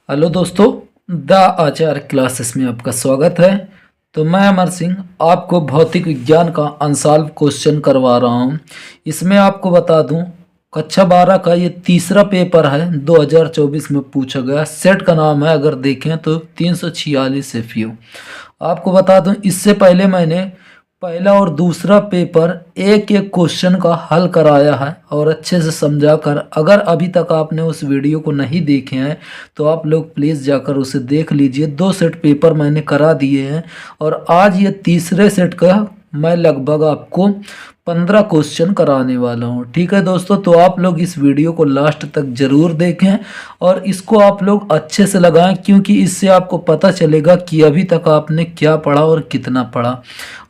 Hello दोस्तों, the Acharya classes में आपका स्वागत है। तो मैं अमर सिंह आपको भौतिक विज्ञान का अनसॉल्व क्वेश्चन करवा रहा हूं। इसमें आपको बता दूं, कक्षा 12 का ये तीसरा पेपर है, 2024 में पूछा गया। सेट का नाम है, अगर देखें तो 346 FU। आपको बता दूं, इससे पहले मैंने पहला और दूसरा पेपर एक एक क्वेश्चन का हल कराया है और अच्छे से समझा कर। अगर अभी तक आपने उस वीडियो को नहीं देखे हैं तो आप लोग प्लीज़ जाकर उसे देख लीजिए। 2 सेट पेपर मैंने करा दिए हैं और आज ये तीसरे सेट का मैं लगभग आपको 15 क्वेश्चन कराने वाला हूँ। ठीक है दोस्तों, तो आप लोग इस वीडियो को लास्ट तक ज़रूर देखें और इसको आप लोग अच्छे से लगाएं, क्योंकि इससे आपको पता चलेगा कि अभी तक आपने क्या पढ़ा और कितना पढ़ा।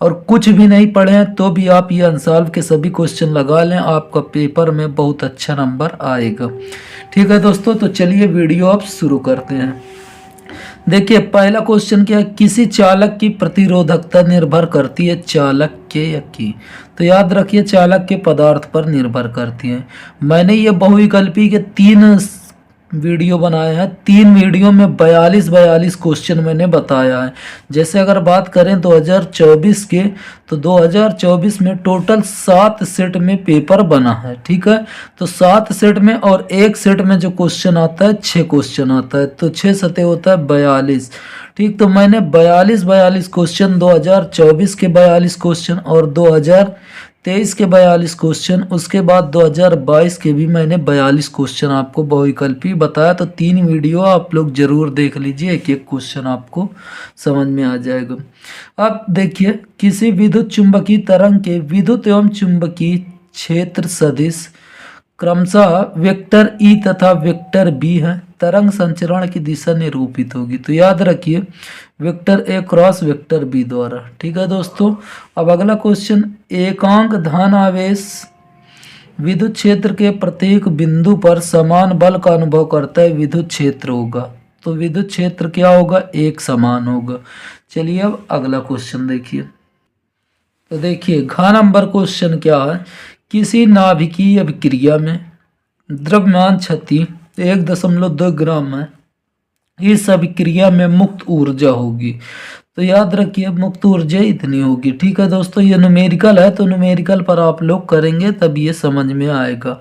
और कुछ भी नहीं पढ़े हैं तो भी आप ये अनसॉल्व के सभी क्वेश्चन लगा लें, आपका पेपर में बहुत अच्छा नंबर आएगा। ठीक है दोस्तों, तो चलिए वीडियो आप शुरू करते हैं। देखिए पहला क्वेश्चन क्या है, किसी चालक की प्रतिरोधकता निर्भर करती है चालक के या की। तो याद रखिए, चालक के पदार्थ पर निर्भर करती है। मैंने ये बहुविकल्पी के 3 वीडियो बनाए हैं। 3 वीडियो में 42 क्वेश्चन मैंने बताया है। जैसे अगर बात करें 2024 के, तो 2024 में टोटल 7 सेट में पेपर बना है। ठीक है, तो 7 सेट में और एक सेट में जो क्वेश्चन आता है 6 क्वेश्चन आता है, तो 6 सतह होता है 42। ठीक, तो मैंने 42 क्वेश्चन, 2024 के 42 क्वेश्चन और 2023 के 42 क्वेश्चन, उसके बाद 2022 के भी मैंने 42 क्वेश्चन आपको बहुविकल्पी बताया। तो 3 वीडियो आप लोग जरूर देख लीजिए, एक एक क्वेश्चन आपको समझ में आ जाएगा। अब देखिए, किसी विद्युत चुंबकीय तरंग के विद्युत एवं चुंबकीय क्षेत्र सदिश क्रमशः वेक्टर ई तथा वेक्टर बी है। तरंग संचरण की दिशा निरूपित होगी। तो याद रखिए, vector A cross vector B द्वारा। ठीक है दोस्तों, अब अगला क्वेश्चन, एकांक धन आवेश विद्युत क्षेत्र के प्रत्येक बिंदु पर समान बल का अनुभव करता है, विद्युत क्षेत्र होगा। तो विद्युत क्षेत्र क्या होगा, एक समान होगा। चलिए अब अगला क्वेश्चन देखिए। तो देखिए घ नंबर क्वेश्चन क्या है, किसी नाभिकीय अभिक्रिया में द्रव्यमान क्षति 1.2 ग्राम है। इस अभिक्रिया में मुक्त ऊर्जा होगी। तो याद रखिए, मुक्त ऊर्जा इतनी होगी। ठीक है दोस्तों, ये न्यूमेरिकल है, तो न्यूमेरिकल पर आप लोग करेंगे तब ये समझ में आएगा।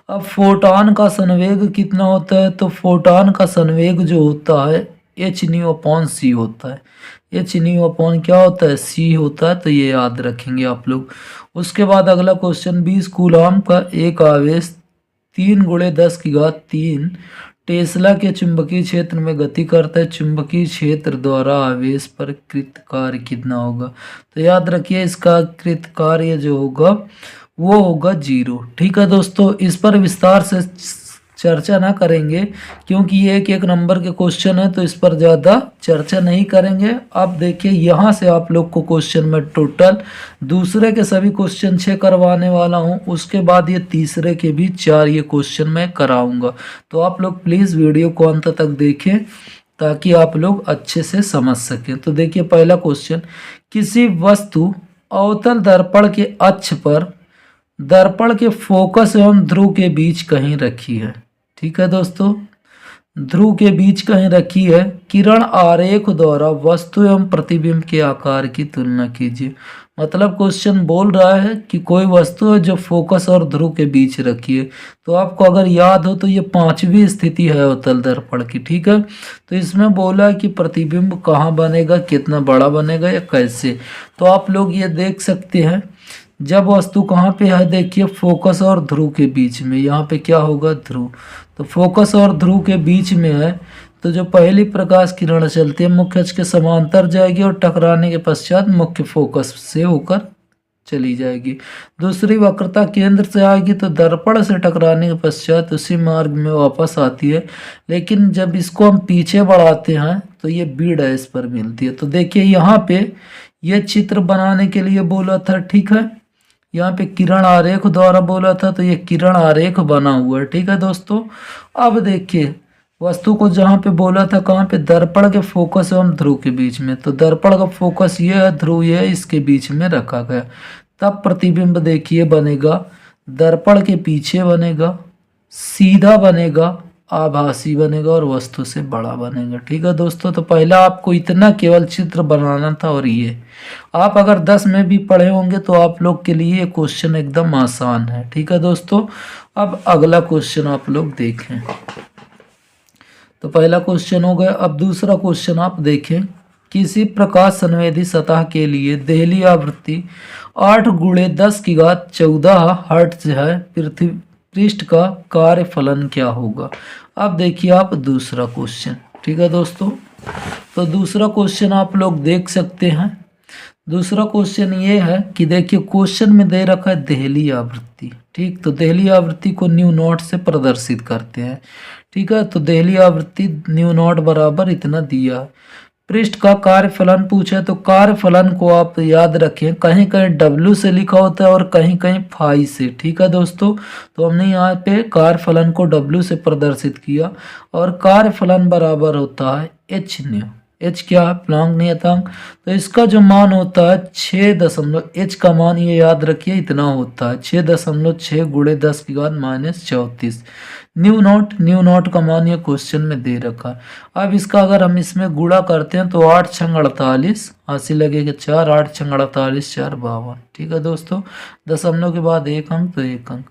अब फोटॉन का संवेग कितना होता है, तो फोटॉन का संवेग जो होता है h/c होता है। h/, क्या होता है, c होता है। तो ये याद रखेंगे आप लोग। उसके बाद अगला क्वेश्चन, 20 कूलाम का एक आवेश 3 × 10⁻³ टेस्ला के चुंबकीय क्षेत्र में गति करता है। चुंबकीय क्षेत्र द्वारा आवेश पर कृत कार्य कितना होगा। तो याद रखिए, इसका कृत कार्य जो होगा वो होगा 0। ठीक है दोस्तों, इस पर विस्तार से चर्चा ना करेंगे, क्योंकि ये एक एक नंबर के क्वेश्चन है, तो इस पर ज़्यादा चर्चा नहीं करेंगे। अब देखिए, यहाँ से आप लोग को क्वेश्चन में टोटल दूसरे के सभी क्वेश्चन 6 करवाने वाला हूँ। उसके बाद ये तीसरे के भी 4 ये क्वेश्चन मैं कराऊंगा। तो आप लोग प्लीज़ वीडियो को अंत तक देखें ताकि आप लोग अच्छे से समझ सकें। तो देखिए पहला क्वेश्चन, किसी वस्तु अवतल दर्पण के अक्ष पर दर्पण के फोकस एवं ध्रुव के बीच कहीं रखी है। ठीक है दोस्तों, ध्रुव के बीच कहीं रखी है। किरण आरेख द्वारा वस्तु एवं प्रतिबिंब के आकार की तुलना कीजिए। मतलब क्वेश्चन बोल रहा है कि कोई वस्तु है जो फोकस और ध्रुव के बीच रखी है। तो आपको अगर याद हो तो ये 5वीं स्थिति है अवतल दर्पण की। ठीक है, तो इसमें बोला है कि प्रतिबिंब कहाँ बनेगा, कितना बड़ा बनेगा या कैसे। तो आप लोग ये देख सकते हैं, जब वस्तु कहाँ पे है, देखिए फोकस और ध्रुव के बीच में। यहाँ पे क्या होगा, ध्रुव। तो फोकस और ध्रुव के बीच में है, तो जो पहली प्रकाश किरण चलती है मुख्य अक्ष के समांतर जाएगी और टकराने के पश्चात मुख्य फोकस से होकर चली जाएगी। दूसरी वक्रता केंद्र से आएगी तो दर्पण से टकराने के पश्चात उसी मार्ग में वापस आती है। लेकिन जब इसको हम पीछे बढ़ाते हैं तो ये B' पर मिलती है। तो देखिए यहाँ पे ये चित्र बनाने के लिए बोला था। ठीक है, यहाँ पे किरण आरेख द्वारा बोला था, तो ये किरण आरेख बना हुआ है। ठीक है दोस्तों, अब देखिए वस्तु को जहाँ पे बोला था, कहाँ पे, दर्पण के फोकस एवं ध्रुव के बीच में। तो दर्पण का फोकस ये है, ध्रुव ये है, इसके बीच में रखा गया। तब प्रतिबिंब देखिए बनेगा, दर्पण के पीछे बनेगा, सीधा बनेगा आभासी बनेगा और वस्तु से बड़ा बनेगा। ठीक है दोस्तों, तो पहला आपको इतना केवल चित्र बनाना था और ये आप अगर 10 में भी पढ़े होंगे तो आप लोग के लिए क्वेश्चन एकदम आसान है। ठीक है दोस्तों, अब अगला क्वेश्चन आप लोग देखें। तो पहला क्वेश्चन हो गया। अब दूसरा क्वेश्चन आप देखें। किसी प्रकाश संवेदी सतह के लिए देहली आवृत्ति 8×10⁻14 हर्ट्ज है। पृथ्वी पृष्ठ का कार्यफलन क्या होगा। अब देखिए आप दूसरा क्वेश्चन। ठीक है दोस्तों, तो दूसरा क्वेश्चन आप लोग देख सकते हैं। दूसरा क्वेश्चन ये है कि देखिए क्वेश्चन में दे रखा है देहली आवृत्ति। ठीक, तो देहली आवृत्ति को न्यू नॉट से प्रदर्शित करते हैं। ठीक है, तो देहली आवृत्ति न्यू नॉट बराबर इतना दिया। पृष्ठ का कार्यफलन पूछा है, तो कार्यफलन को आप याद रखें, कहीं कहीं डब्ल्यू से लिखा होता है और कहीं कहीं फाई से। ठीक है दोस्तों, तो हमने यहाँ पे कार्यफलन को डब्ल्यू से प्रदर्शित किया और कार्यफलन बराबर होता है एच न्यू। एच क्या है, प्लैंक नियतांक। तो इसका जो मान होता है 6 एच का मान ये याद रखिए इतना होता है 6.6 × 10⁻−34। न्यू नॉट का मान ये क्वेश्चन में दे रखा है। अब इसका अगर हम इसमें गुणा करते हैं तो 8 × 48, 80 लगेगा 4, 8 × 48 4 52। ठीक है दोस्तों, दशमलव के बाद एक अंक तो एक अंक।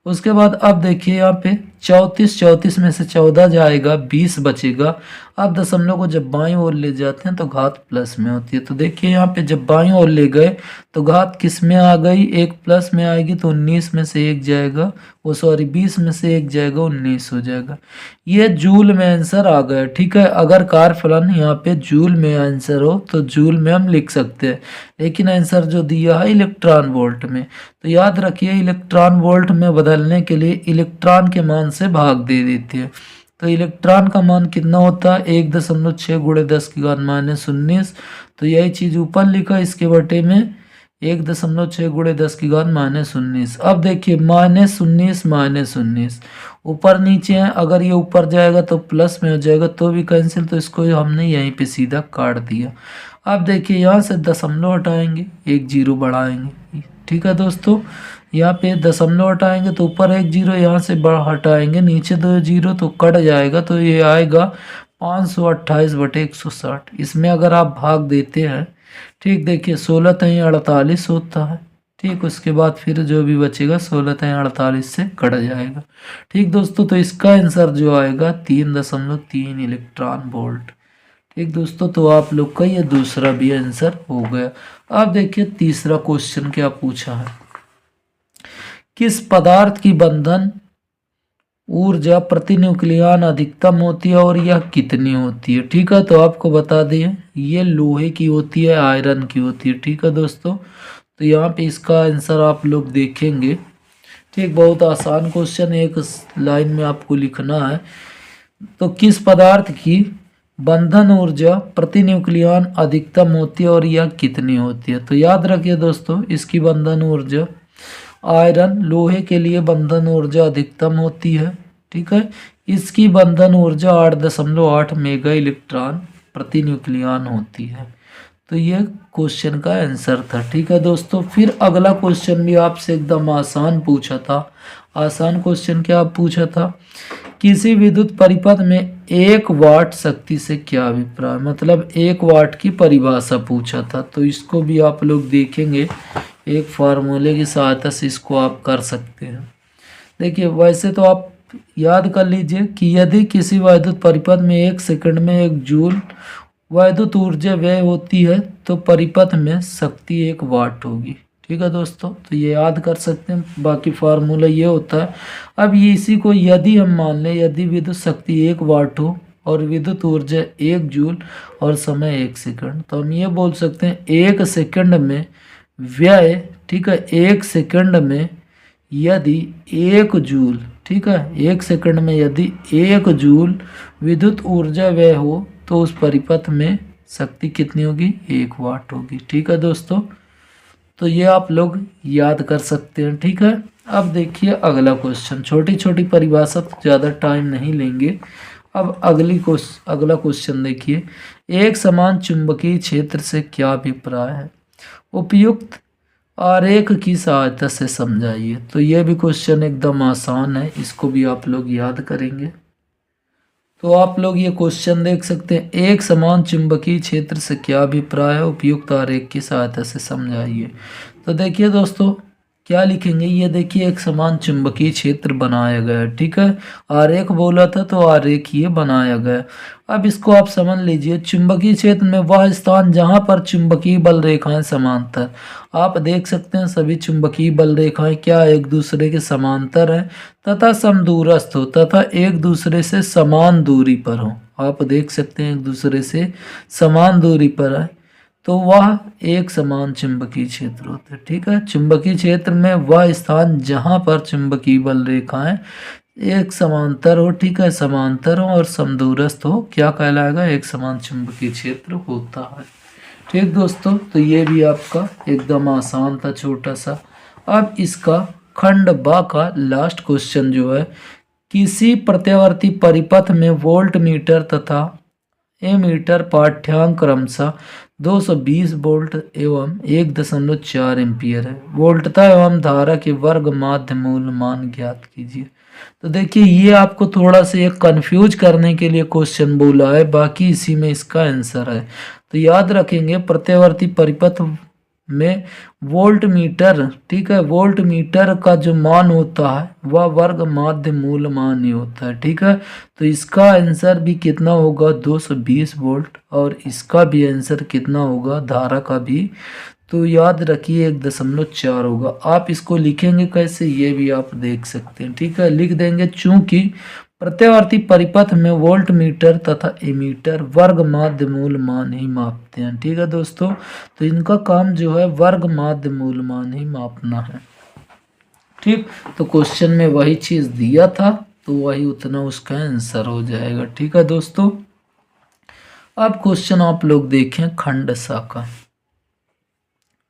उसके बाद अब देखिए यहाँ पे 34 में से 14 जाएगा, 20 बचेगा। अब दशमलव को जब बाईं ओर ले जाते हैं तो घात प्लस में होती है। तो देखिए यहाँ पे जब बाईं ओर ले गए तो घात किस में आ गई, एक प्लस में आएगी तो 19 में से एक जाएगा, वो सॉरी 20 में से एक जाएगा, 19 हो जाएगा। ये जूल में आंसर आ गया। ठीक है, अगर कार्यफलन यहाँ पे जूल में आंसर हो तो जूल में हम लिख सकते हैं, लेकिन आंसर जो दिया है इलेक्ट्रॉन वोल्ट में। तो याद रखिए इलेक्ट्रॉन वोल्ट में बदलने के लिए इलेक्ट्रॉन के मान से भाग दे देते हैं। तो इलेक्ट्रॉन का मान कितना होता है 1.6 × 10⁻−19। तो यही चीज ऊपर लिखा इसके बटे में 1.6 × 10⁻−19। अब देखिए -19 ऊपर नीचे है, अगर ये ऊपर जाएगा तो प्लस में हो जाएगा तो भी कैंसिल, तो इसको हमने यहीं पे सीधा काट दिया। अब देखिए यहाँ से दशमलव हटाएंगे, एक जीरो बढ़ाएंगे। ठीक है दोस्तों, यहाँ पे दशमलव हटाएंगे तो ऊपर एक जीरो, यहाँ से हटाएंगे नीचे 2 जीरो तो कट जाएगा, तो ये आएगा 528/160। इसमें अगर आप भाग देते हैं, ठीक देखिए 16 × 48 होता है। ठीक, उसके बाद फिर जो भी बचेगा 16 × 48 से कट जाएगा। ठीक दोस्तों, तो इसका आंसर जो आएगा 3.3 इलेक्ट्रॉन वोल्ट। ठीक दोस्तों, तो आप लोग का ये दूसरा भी आंसर हो गया। अब देखिए तीसरा क्वेश्चन क्या पूछा है। किस पदार्थ की बंधन ऊर्जा प्रति न्यूक्लियन अधिकतम होती है और यह कितनी होती है। ठीक है, तो आपको बता दें ये लोहे की होती है, आयरन की होती है। ठीक है दोस्तों, तो यहाँ पे इसका आंसर आप लोग देखेंगे। ठीक, बहुत आसान क्वेश्चन, एक लाइन में आपको लिखना है। तो किस पदार्थ की बंधन ऊर्जा प्रति न्यूक्लियन अधिकतम होती है और यह कितनी होती है। तो याद रखिए दोस्तों, इसकी बंधन ऊर्जा आयरन लोहे के लिए बंधन ऊर्जा अधिकतम होती है। ठीक है, इसकी बंधन ऊर्जा 8.8 मेगा इलेक्ट्रॉन प्रति न्यूक्लियन होती है। तो ये क्वेश्चन का आंसर था। ठीक है दोस्तों, फिर अगला क्वेश्चन भी आपसे एकदम आसान पूछा था। आसान क्वेश्चन क्या पूछा था, किसी विद्युत परिपथ में 1 वाट शक्ति से क्या अभिप्राय, मतलब 1 वाट की परिभाषा पूछा था। तो इसको भी आप लोग देखेंगे, एक फार्मूले की सहायता से इसको आप कर सकते हैं। देखिए वैसे तो आप याद कर लीजिए कि यदि किसी वैद्युत परिपथ में 1 सेकंड में 1 जूल वैद्युत ऊर्जा व्यय होती है तो परिपथ में शक्ति 1 वाट होगी। ठीक है दोस्तों, तो ये याद कर सकते हैं। बाकी फार्मूला ये होता है। अब ये इसी को यदि हम मान लें, यदि विद्युत शक्ति 1 वाट हो और विद्युत ऊर्जा 1 जूल और समय 1 सेकंड, तो हम ये बोल सकते हैं 1 सेकंड में व्यय, ठीक है, 1 सेकंड में यदि 1 जूल, ठीक है, 1 सेकंड में यदि 1 जूल विद्युत ऊर्जा व्यय हो तो उस परिपथ में शक्ति कितनी होगी, 1 वाट होगी। ठीक है दोस्तों, तो ये आप लोग याद कर सकते हैं। ठीक है, अब देखिए अगला क्वेश्चन, छोटी छोटी परिभाषा, ज़्यादा टाइम नहीं लेंगे। अब अगला क्वेश्चन देखिए, एक समान चुंबकीय क्षेत्र से क्या अभिप्राय है, उपयुक्त आरेख की सहायता से समझाइए। तो ये भी क्वेश्चन एकदम आसान है, इसको भी आप लोग याद करेंगे। तो आप लोग ये क्वेश्चन देख सकते हैं, एक समान चुंबकीय क्षेत्र से क्या अभिप्राय है, उपयुक्त आरेख की सहायता से समझाइए। तो देखिए दोस्तों क्या लिखेंगे, ये देखिए एक समान चुंबकीय क्षेत्र बनाया गया है, ठीक है। आरेख बोला था तो आरेख ये बनाया गया। अब इसको आप समझ लीजिए, चुंबकीय क्षेत्र में वह स्थान जहां पर चुंबकीय बल रेखाएं समांतर, आप देख सकते हैं सभी चुंबकीय बल रेखाएं क्या एक दूसरे के समांतर हैं तथा समदूरस्थ हो तथा एक दूसरे से समान दूरी पर हो। आप देख सकते हैं एक दूसरे से समान दूरी पर है तो वह एक समान चुंबकीय क्षेत्र होता है, ठीक है। चुंबकीय क्षेत्र में वह स्थान जहां पर चुंबकीय बल रेखाएं एक समांतर हो, ठीक है, समांतर हो और समदूरस्थ हो, क्या कहलाएगा, एक समान चुंबकीय क्षेत्र होता है। ठीक दोस्तों, तो ये भी आपका एकदम आसान था, छोटा सा। अब इसका खंड बा का लास्ट क्वेश्चन जो है, किसी प्रत्यावर्ती परिपथ में वोल्ट मीटर तथा एमीटर पाठ्यांक क्रमशः 220 वोल्ट एवं 1.4 एम्पियर है। वोल्टता एवं धारा के वर्ग माध्य मूल मान ज्ञात कीजिए। तो देखिए ये आपको थोड़ा सा ये कंफ्यूज करने के लिए क्वेश्चन बोला है, बाकी इसी में इसका आंसर है। तो याद रखेंगे प्रत्यावर्ती परिपथ में वोल्ट मीटर, ठीक है, वोल्ट मीटर का जो मान होता है वह वर्ग माध्य मूल मान ही होता है, ठीक है। तो इसका आंसर भी कितना होगा, 220 वोल्ट, और इसका भी आंसर कितना होगा, धारा का भी, तो याद रखिए 1.4 होगा। आप इसको लिखेंगे कैसे, ये भी आप देख सकते हैं, ठीक है, लिख देंगे। चूंकि प्रत्यावर्ती परिपथ में वोल्ट मीटर तथा एमीटर वर्ग माध्य मूल मान ही मापते हैं, ठीक है दोस्तों। तो इनका काम जो है वर्ग माध्य मूल मान ही मापना है, ठीक। तो क्वेश्चन में वही चीज दिया था तो वही उतना उसका आंसर हो जाएगा, ठीक है दोस्तों। अब क्वेश्चन आप लोग देखें खंड सा का,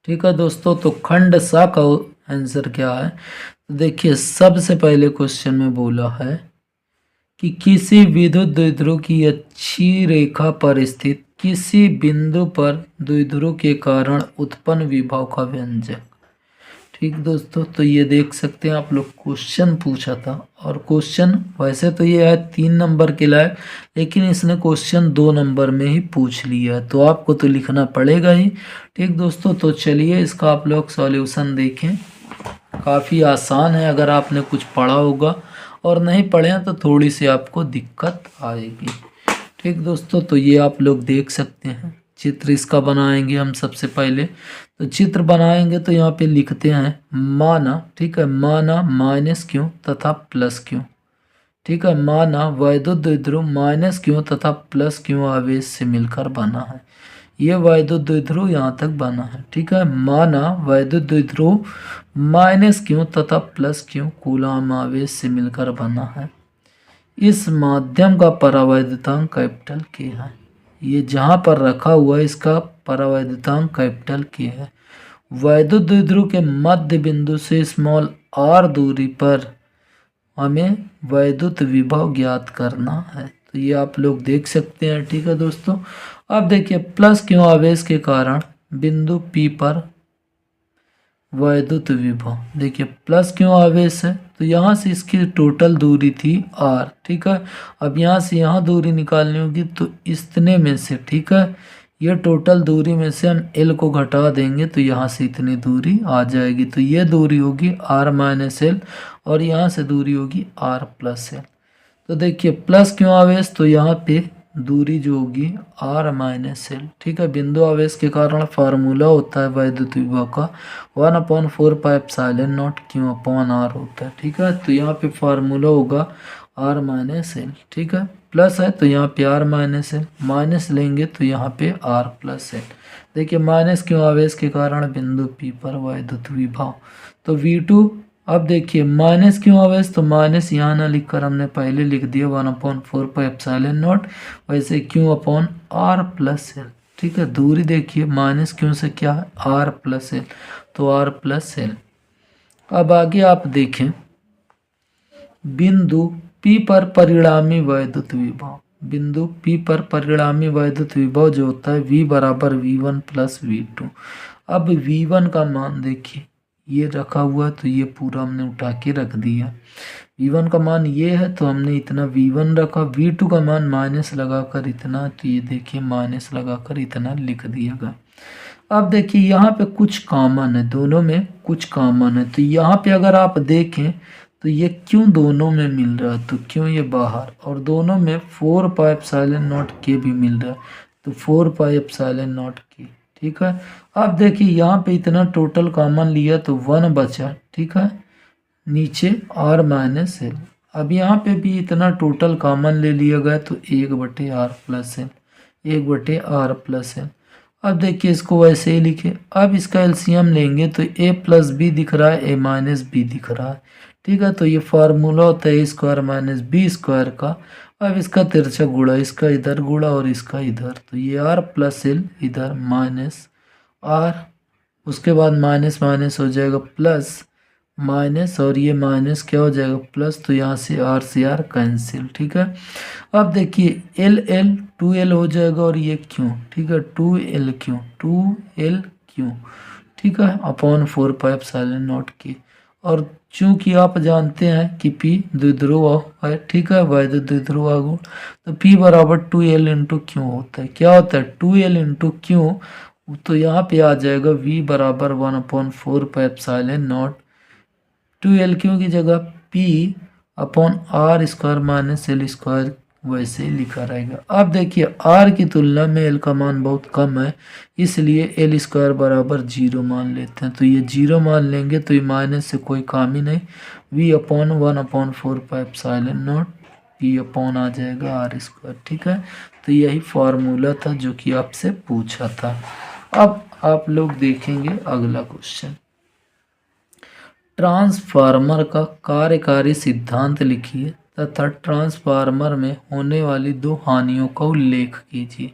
ठीक है दोस्तों। तो खंड सा का आंसर क्या है, तो देखिए सबसे पहले क्वेश्चन में बोला है कि किसी विद्युत द्विध्रुव की अच्छी रेखा पर स्थित किसी बिंदु पर द्विध्रुव के कारण उत्पन्न विभव का व्यंजक, ठीक दोस्तों। तो ये देख सकते हैं आप लोग क्वेश्चन पूछा था, और क्वेश्चन वैसे तो ये है 3 नंबर के लायक, लेकिन इसने क्वेश्चन 2 नंबर में ही पूछ लिया है, तो आपको तो लिखना पड़ेगा ही, ठीक दोस्तों। तो चलिए इसका आप लोग सॉल्यूशन देखें, काफ़ी आसान है अगर आपने कुछ पढ़ा होगा, और नहीं पढ़े हैं तो थोड़ी सी आपको दिक्कत आएगी, ठीक दोस्तों। तो ये आप लोग देख सकते हैं, चित्र इसका बनाएंगे हम सबसे पहले। तो चित्र बनाएंगे तो यहाँ पे लिखते हैं माना, ठीक है, माना माइनस क्यों तथा प्लस क्यों, ठीक है, माना वैद्युत द्विध्रुव माइनस क्यों तथा प्लस क्यों आवेश से मिलकर बना है। ये वैद्युत द्विध्रुव यहाँ तक बना है, ठीक है। माना वैद्युत द्विध्रुव माइनस क्यों तथा प्लस क्यों कूलाम आवेश से मिलकर बना है। इस माध्यम का परावैद्युतांक कैपिटल के है। ये जहाँ पर रखा हुआ है इसका परावैद्युतांक कैपिटल के है। वैद्युत द्विध्रुव के मध्य बिंदु से स्मॉल r दूरी पर हमें वैद्युत विभव ज्ञात करना है। तो ये आप लोग देख सकते हैं, ठीक है दोस्तों। अब देखिए प्लस क्यों आवेश के कारण बिंदु P पर वैद्युत विभव, देखिए प्लस क्यों आवेश है तो यहाँ से इसकी टोटल दूरी थी r, ठीक है। अब यहाँ से यहाँ दूरी निकालनी होगी तो इतने में से, ठीक है, ये टोटल दूरी में से हम l को घटा देंगे तो यहाँ से इतनी दूरी आ जाएगी। तो ये दूरी होगी r माइनस एल और यहाँ से दूरी होगी r प्लस एल। तो देखिए प्लस क्यों आवेश, तो यहाँ पे दूरी जो होगी r माइनस एल, ठीक है। बिंदु आवेश के कारण फार्मूला होता है वैद्युत विभव का 1/4πε0 Q/r होता है, ठीक है। तो यहाँ पे फार्मूला होगा r माइनस एल, ठीक है। प्लस है तो यहाँ पे r माइनस एल, माइनस लेंगे तो यहाँ पे r प्लस एल। देखिए माइनस क्यों आवेश के कारण बिंदु P पर वैद्युत विभव, तो V2। अब देखिए माइनस क्यों आवेश, तो माइनस यहाँ ना लिखकर हमने पहले लिख दिया 1/4πε0, वैसे Q/r प्लस एल, ठीक है। दूरी देखिए माइनस क्यों से क्या है r प्लस एल, तो r प्लस एल। अब आगे आप देखें बिंदु P पर परिणामी वैद्युत विभव, बिंदु P पर परिणामी वैद्युत विभव जो होता है V बराबर V1 प्लस V2। अब V1 का मान देखिए ये रखा हुआ है तो ये पूरा हमने उठा के रख दिया। V1 का मान ये है तो हमने इतना V1 रखा, V2 का मान माइनस लगाकर इतना, तो ये देखिए माइनस लगाकर इतना लिख दिया गया। अब देखिए यहाँ पे कुछ कॉमन है, दोनों में कुछ कॉमन है, तो यहाँ पे अगर आप देखें तो ये क्यों दोनों में मिल रहा है, तो क्यों ये बाहर, और दोनों में 4 पाई एप्सिलॉन नॉट के भी मिल रहा है, तो 4 पाई एप्सिलॉन नॉट के। ठीक है, अब देखिए यहाँ पे इतना टोटल कॉमन लिया तो 1 बचा। ठीक है, नीचे r माइनस एल। अब यहाँ पे भी इतना टोटल कॉमन ले लिया गया तो 1/r plus L, 1/r plus L. अब देखिए इसको वैसे ही लिखे, अब इसका एलसीएम लेंगे तो a प्लस बी दिख रहा है, a माइनस बी दिख रहा है। ठीक है, तो ये फार्मूला होता है a² माइनस बी स्क्वायर का। अब इसका तिरछा गुणा, इसका इधर गुणा और इसका इधर, तो ये r प्लस एल इधर माइनस r, उसके बाद माइनस माइनस हो जाएगा प्लस माइनस, और ये माइनस क्या हो जाएगा प्लस, तो यहाँ से आर कैंसिल। ठीक है, अब देखिए एल एल 2l हो जाएगा, और ये क्यों, ठीक है 2l क्यों, 2l क्यों, ठीक है अपॉन 4 पाई एप्सिलॉन नॉट के। और चूंकि आप जानते हैं कि P द्विध्रुव है, ठीक है वैद्युत द्विध्रुव आघूर्ण, तो P बराबर 2l इंटू क्यों होता है, क्या होता है 2l इंटू क्यों, तो यहाँ पे आ जाएगा V बराबर 1/4 पाई एप्सिलॉन नॉट 2l क्यों की जगह P upon r² minus L square वैसे ही लिखा रहेगा। अब देखिए r की तुलना में l का मान बहुत कम है, इसलिए l² बराबर 0 मान लेते हैं, तो ये 0 मान लेंगे तो ये माइनस से कोई काम ही नहीं, v upon 1/4 pi epsilon not P upon आ जाएगा r²। ठीक है, तो यही फार्मूला था जो कि आपसे पूछा था। अब आप लोग देखेंगे अगला क्वेश्चन, ट्रांसफार्मर का कार्यकारी सिद्धांत लिखिए तथा ट्रांसफार्मर में होने वाली 2 हानियों का उल्लेख कीजिए।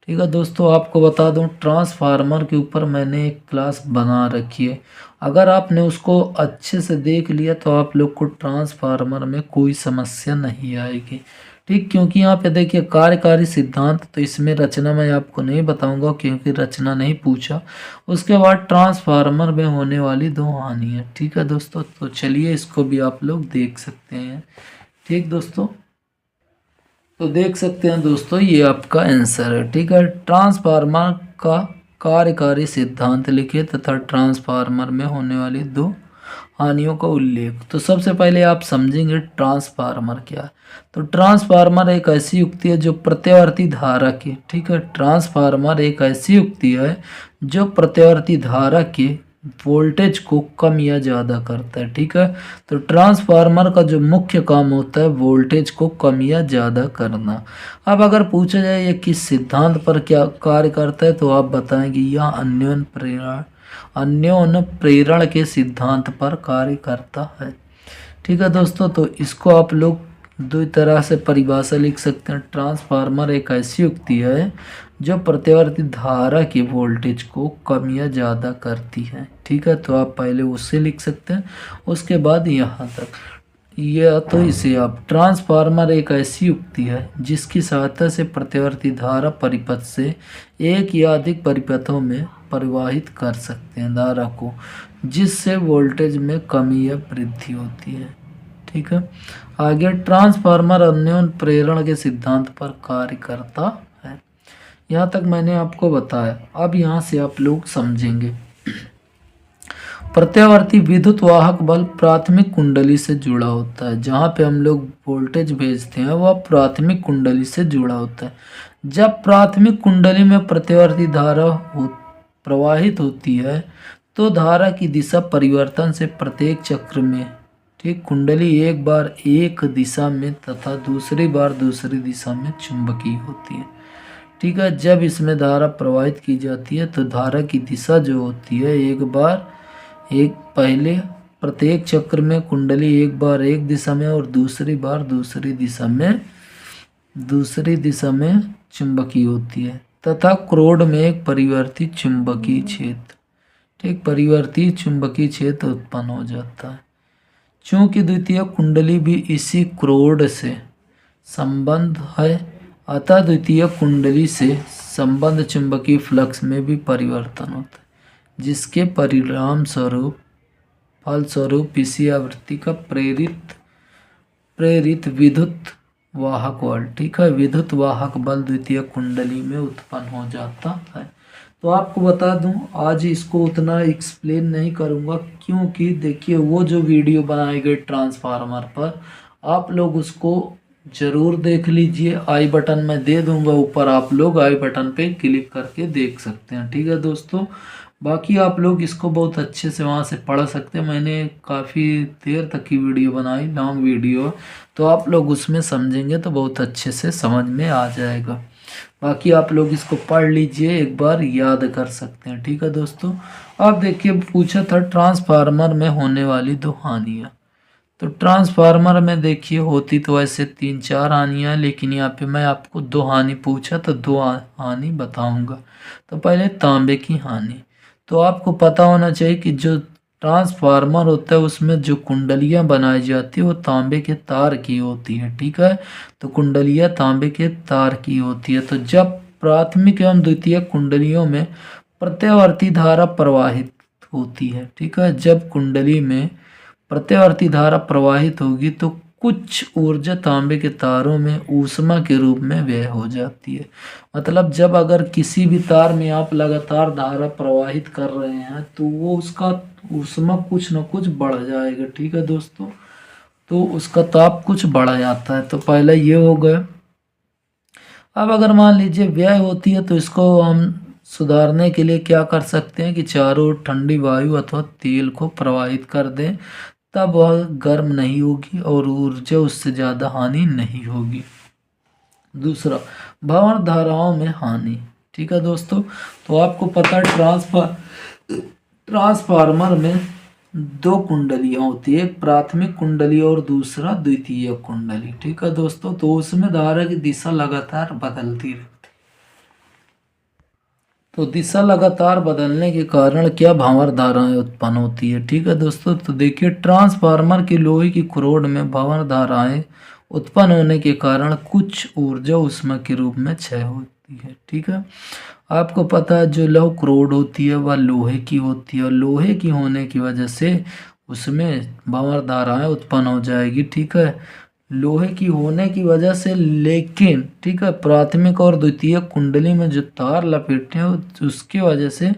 ठीक है दोस्तों, आपको बता दूं ट्रांसफार्मर के ऊपर मैंने एक क्लास बना रखी है, अगर आपने उसको अच्छे से देख लिया तो आप लोग को ट्रांसफार्मर में कोई समस्या नहीं आएगी। ठीक, क्योंकि यहाँ पे देखिए कार्यकारी सिद्धांत, तो इसमें रचना मैं आपको नहीं बताऊंगा क्योंकि रचना नहीं पूछा। उसके बाद ट्रांसफार्मर में होने वाली 2 हानियाँ। ठीक है दोस्तों, तो चलिए इसको भी आप लोग देख सकते हैं। ठीक दोस्तों, तो देख सकते हैं दोस्तों ये आपका आंसर है। ठीक है, ट्रांसफार्मर का कार्यकारी सिद्धांत लिखिए तथा ट्रांसफार्मर में होने वाली 2 हानियों का उल्लेख। तो सबसे पहले आप समझेंगे ट्रांसफार्मर क्या है। तो ट्रांसफार्मर एक ऐसी युक्ति है जो प्रत्यावर्ती धारा के, ठीक है ट्रांसफार्मर एक ऐसी युक्ति है जो प्रत्यावर्ती धारा के वोल्टेज को कम या ज़्यादा करता है। ठीक है, तो ट्रांसफार्मर का जो मुख्य काम होता है वोल्टेज को कम या ज़्यादा करना। अब अगर पूछा जाए ये किस सिद्धांत पर क्या कार्य करता है, तो आप बताएंगे यह अन्योन्य प्रेरण के सिद्धांत पर कार्य करता है। ठीक है दोस्तों, तो इसको आप लोग 2 तरह से परिभाषा लिख सकते हैं। ट्रांसफार्मर एक ऐसी युक्ति है जो प्रत्यावर्ती धारा के वोल्टेज को कम या ज़्यादा करती है। ठीक है, तो आप पहले उससे लिख सकते हैं, उसके बाद यहाँ तक यह, तो इसे आप ट्रांसफार्मर एक ऐसी युक्ति है जिसकी सहायता से प्रत्यावर्ती धारा परिपथ से एक या अधिक परिपथों में परिवाहित कर सकते हैं धारा को, जिससे वोल्टेज में कमी या वृद्धि होती है। ठीक है, आगे ट्रांसफार्मर अन्योन्य प्रेरण के सिद्धांत पर कार्य करता है। यहाँ तक मैंने आपको बताया, अब यहाँ से आप लोग समझेंगे। प्रत्यावर्ती विद्युत वाहक बल प्राथमिक कुंडली से जुड़ा होता है, जहाँ पे हम लोग वोल्टेज भेजते हैं वह प्राथमिक कुंडली से जुड़ा होता है। जब प्राथमिक कुंडली में प्रत्यावर्ती धारा प्रवाहित होती है तो धारा की दिशा परिवर्तन से प्रत्येक चक्र में, ठीक कुंडली एक बार एक दिशा में तथा दूसरी बार दूसरी दिशा में चुंबकीय होती है। ठीक है, जब इसमें धारा प्रवाहित की जाती है तो धारा की दिशा जो होती है एक पहले प्रत्येक चक्र में कुंडली एक बार एक दिशा में और दूसरी बार दूसरी दिशा में चुंबकीय होती है तथा क्रोड में एक परिवर्ती चुंबकीय क्षेत्र, ठीक परिवर्ती चुंबकीय क्षेत्र उत्पन्न हो जाता है। चूंकि द्वितीय कुंडली भी इसी क्रोड से संबंध है, अतः द्वितीय कुंडली से संबंध चुंबकीय फ्लक्स में भी परिवर्तन होता है, जिसके फलस्वरूप इसी आवृत्ति का प्रेरित प्रेरित विद्युत वाहक बल, ठीक है, विद्युत वाहक बल द्वितीय कुंडली में उत्पन्न हो जाता है। तो आपको बता दूं, आज इसको उतना एक्सप्लेन नहीं करूंगा, क्योंकि देखिए वो जो वीडियो बनाई गई ट्रांसफार्मर पर, आप लोग उसको ज़रूर देख लीजिए। आई बटन में दे दूंगा ऊपर, आप लोग आई बटन पे क्लिक करके देख सकते हैं, ठीक है दोस्तों। बाकी आप लोग इसको बहुत अच्छे से वहाँ से पढ़ सकते हैं। मैंने काफ़ी देर तक की वीडियो बनाई, लॉन्ग वीडियो, तो आप लोग उसमें समझेंगे तो बहुत अच्छे से समझ में आ जाएगा। बाकी आप लोग इसको पढ़ लीजिए, एक बार याद कर सकते हैं, ठीक है दोस्तों। अब देखिए पूछा था ट्रांसफार्मर में होने वाली दो हानियाँ। तो ट्रांसफार्मर में देखिए होती तो ऐसे 3-4 हानियाँ, लेकिन यहाँ पे मैं आपको दो हानि पूछा तो दो हानि बताऊंगा। तो पहले तांबे की हानि। तो आपको पता होना चाहिए कि जो ट्रांसफार्मर होता है उसमें जो कुंडलियाँ बनाई जाती है वो तांबे के तार की होती है, ठीक है। तो कुंडलियाँ तांबे के तार की होती है। तो जब प्राथमिक एवं द्वितीय कुंडलियों में प्रत्यावर्ती धारा प्रवाहित होती है, ठीक है, जब कुंडली में प्रत्यावर्ती धारा प्रवाहित होगी तो कुछ ऊर्जा तांबे के तारों में ऊष्मा के रूप में व्यय हो जाती है। मतलब जब अगर किसी भी तार में आप लगातार धारा प्रवाहित कर रहे हैं तो वो उसका ऊष्मा कुछ न कुछ बढ़ जाएगा, ठीक है दोस्तों। तो उसका ताप कुछ बढ़ जाता है। तो पहले ये हो गया। अब अगर मान लीजिए व्यय होती है तो इसको हम सुधारने के लिए क्या कर सकते हैं कि चारों ओर ठंडी वायु अथवा तेल को प्रवाहित कर दें, तब वह गर्म नहीं होगी और ऊर्जा उससे ज़्यादा हानि नहीं होगी। दूसरा, भंवर धाराओं में हानि, ठीक है दोस्तों। तो आपको पता है ट्रांसफार्मर में दो कुंडलियाँ होती है, एक प्राथमिक कुंडली और दूसरा द्वितीय कुंडली, ठीक है दोस्तों। तो उसमें धारा की दिशा लगातार बदलती रहती है। तो दिशा लगातार बदलने के कारण क्या भंवर धाराएं उत्पन्न होती है, ठीक है दोस्तों। तो देखिए ट्रांसफार्मर की लोहे की क्रोड में भंवर धाराएं उत्पन्न होने के कारण कुछ ऊर्जा ऊष्मा के रूप में क्षय होती है, ठीक है। आपको पता है जो लौह क्रोड होती है वह लोहे की होती है और लोहे की होने की वजह से उसमें भंवर धाराएं उत्पन्न हो जाएगी, ठीक है, लोहे की होने की वजह से। लेकिन ठीक है, प्राथमिक और द्वितीय कुंडली में जो तार लपेटे हैं उसकी वजह से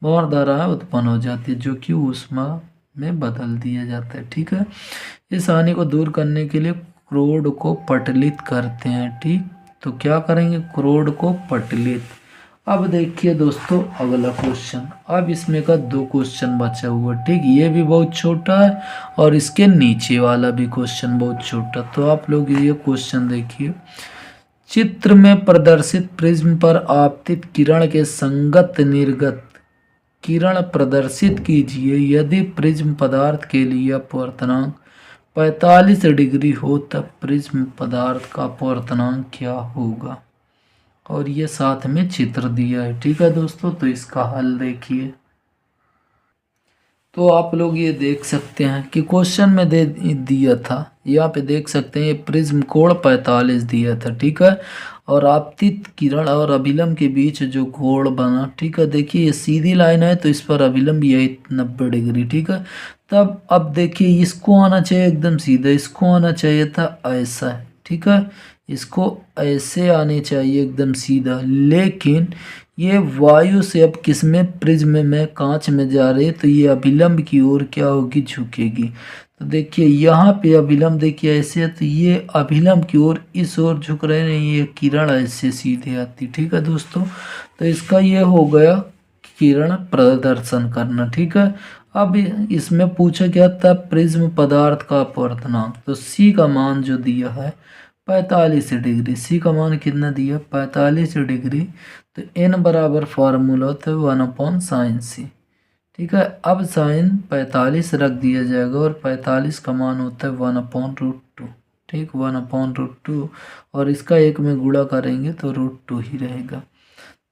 भंवर धाराएं उत्पन्न हो जाती है, जो कि ऊष्मा में बदल दिया जाता है, ठीक है। इस हानि को दूर करने के लिए क्रोड को पटलित करते हैं, ठीक। तो क्या करेंगे, क्रोड को पटलित। अब देखिए दोस्तों अगला क्वेश्चन। अब इसमें का दो क्वेश्चन बचा हुआ, ठीक। ये भी बहुत छोटा है और इसके नीचे वाला भी क्वेश्चन बहुत छोटा। तो आप लोग ये क्वेश्चन देखिए। चित्र में प्रदर्शित प्रिज्म पर आपतित किरण के संगत निर्गत किरण प्रदर्शित कीजिए। यदि प्रिज्म पदार्थ के लिए अपवर्तनांक 45 डिग्री हो तब प्रिज्म पदार्थ का अपवर्तनांक क्या होगा। और ये साथ में चित्र दिया है, ठीक है दोस्तों। तो इसका हल देखिए। तो आप लोग ये देख सकते हैं कि क्वेश्चन में दे दिया था, यहाँ पे देख सकते हैं ये प्रिज्म कोण 45 दिया था, ठीक है। और आपतित किरण और अभिलंब के बीच जो कोण बना, ठीक है, देखिए ये सीधी लाइन है तो इस पर अभिलंब यही 90 डिग्री, ठीक है। तब अब देखिए इसको आना चाहिए एकदम सीधा, इसको आना चाहिए था ऐसा, ठीक है, इसको ऐसे आने चाहिए एकदम सीधा। लेकिन ये वायु से अब किसमें, प्रिज्म में, कांच में जा रही है तो ये अभिलंब की ओर क्या होगी, झुकेगी। तो देखिए यहाँ पे अभिलंब देखिए ऐसे है तो ये अभिलंब की ओर इस ओर झुक रहे हैं, ये किरण ऐसे सीधे आती, ठीक है दोस्तों। तो इसका ये हो गया किरण प्रदर्शन करना, ठीक है। अब इसमें पूछा गया था प्रिज्म पदार्थ का अपवर्तनांक। तो सी का मान जो दिया है 45 डिग्री, सी का मान कितना दिया 45 डिग्री। तो एन बराबर फार्मूला होता है 1/sin c, ठीक है। अब साइन 45 रख दिया जाएगा और 45 का मान होता है 1/√2, ठीक, 1/√2। और इसका एक में गुणा करेंगे तो √2 ही रहेगा।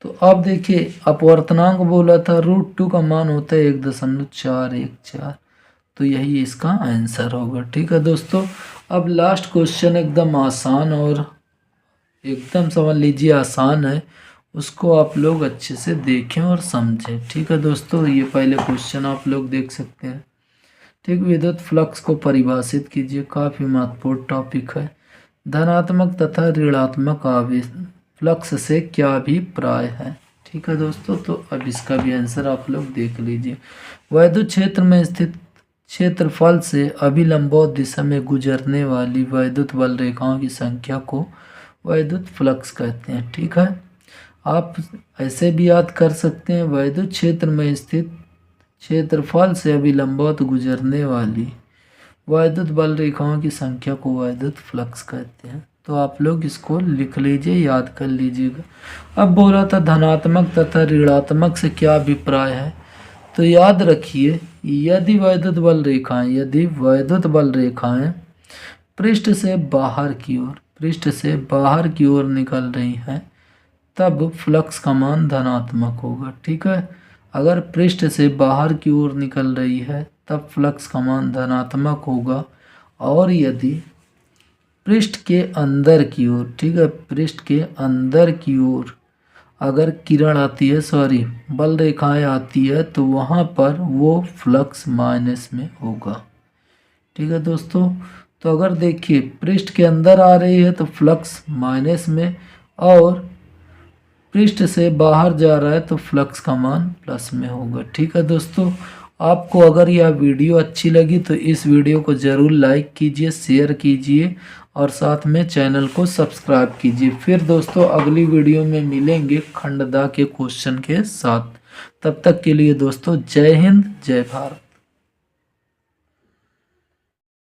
तो अब देखिए अपवर्तनांक बोला था, √2 का मान होता है 1.414। तो यही इसका आंसर होगा, ठीक है दोस्तों। अब लास्ट क्वेश्चन एकदम आसान और एकदम समझ लीजिए आसान है, उसको आप लोग अच्छे से देखें और समझें, ठीक है दोस्तों। ये पहले क्वेश्चन आप लोग देख सकते हैं। ठीक, विद्युत फ्लक्स को परिभाषित कीजिए, काफ़ी महत्वपूर्ण टॉपिक है। धनात्मक तथा ऋणात्मक आवेश फ्लक्स से क्या अभिप्राय है। ठीक है दोस्तों, तो अब इसका भी आंसर आप लोग देख लीजिए। वैद्युत क्षेत्र में स्थित क्षेत्रफल से अभिलंबोत दिशा में गुजरने वाली वैद्युत बल रेखाओं की संख्या को वैद्युत फ्लक्स कहते हैं। ठीक है, आप ऐसे भी याद कर सकते हैं, वैद्युत क्षेत्र में स्थित क्षेत्रफल से अभिलंबोत गुजरने वाली वैद्युत बल रेखाओं की संख्या को वैद्युत फ्लक्स कहते हैं। तो आप लोग इसको लिख लीजिए, याद कर लीजिएगा। अब बोला था धनात्मक तथा ऋणात्मक से क्या अभिप्राय है, तो याद रखिए, यदि वैद्युत बल रेखाएं पृष्ठ से बाहर की ओर निकल रही हैं, तब फ्लक्स का मान धनात्मक होगा। ठीक है, अगर पृष्ठ से बाहर की ओर निकल रही है तब फ्लक्स का मान धनात्मक होगा। और यदि पृष्ठ के अंदर की ओर, ठीक है, पृष्ठ के अंदर की ओर अगर किरण आती है, बल रेखाएं आती है, तो वहाँ पर वो फ्लक्स माइनस में होगा। ठीक है दोस्तों, तो अगर देखिए पृष्ठ के अंदर आ रही है तो फ्लक्स माइनस में, और पृष्ठ से बाहर जा रहा है तो फ्लक्स का मान प्लस में होगा। ठीक है दोस्तों, आपको अगर यह वीडियो अच्छी लगी तो इस वीडियो को ज़रूर लाइक कीजिए, शेयर कीजिए और साथ में चैनल को सब्सक्राइब कीजिए। फिर दोस्तों अगली वीडियो में मिलेंगे खंड दा के क्वेश्चन के साथ। तब तक के लिए दोस्तों जय हिंद, जय भारत।